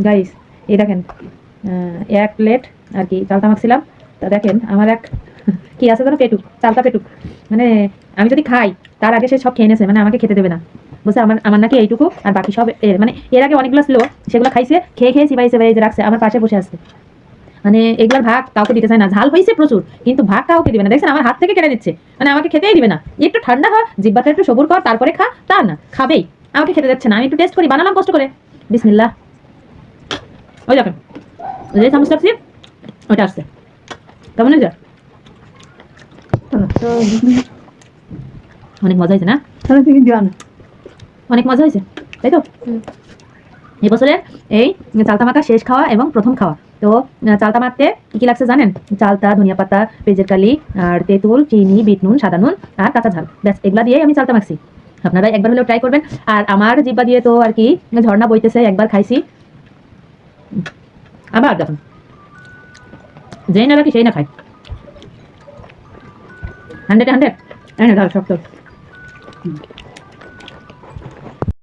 Guys এই দেখেন, এক প্লেট আর কি চালতা মাখছিলাম। তা দেখেন আমার এক কি আছে যেন পেটুক, চালতা পেটুক, মানে আমি যদি খাই তার আগে সে সব খেয়ে নেছে, মানে আমাকে খেতে দেবে না। বলছে আমার আমার নাকি এইটুকু, আর বাকি সব মানে এর আগে অনেকগুলো ছিল, সেগুলো খাইছে, খেয়ে খেয়ে চিবাই চিবাই এই যে রাখছে, আমার পাশে বসে আছে। মানে এগুলোর ভাগ কাউকে দিতে চায় না, ঝাল হয়েছে প্রচুর, কিন্তু ভাগ কাউকে দিবে না। দেখছেন আমার হাত থেকে কেড়ে নিচ্ছে, মানে আমাকে খেতেই দিবে না। একটু ঠান্ডা হয়, জিব্বাটা একটু সবুর কর, তারপরে খা, তা না, খাবেই, আমাকে খেতে দিচ্ছে না। আমি একটু টেস্ট করি, বানালাম কষ্ট করে, বিসমিল্লাহ। ওই দেখেন, যে চামচ রাখছি ওইটা আসছে, কেমন হয়েছে? অনেক মজা হয়েছে না? অনেক মজা হয়েছে, তাই তো? এবছরের এই চালতা মাখা শেষ খাওয়া এবং প্রথম খাওয়া। তো চালতা মাখতে কি কি লাগছে জানেন? চালতা, ধনিয়া পাতা, পেঁয়াজের কালি, আর তেঁতুল, চিনি, বিট নুন, সাদা নুন আর কাঁচা ঝাল, ব্যাস এগুলা দিয়েই আমি চালতা মাখছি। আপনারা একবার হলেও ট্রাই করবেন। আর আমার জিব্বা দিয়ে তো আর কি ঝর্ণা বইতেছে, একবার খাইছি আবার দেখুন, যেই না রাখি সেই না খাই। 100-এ 100 শক্ত।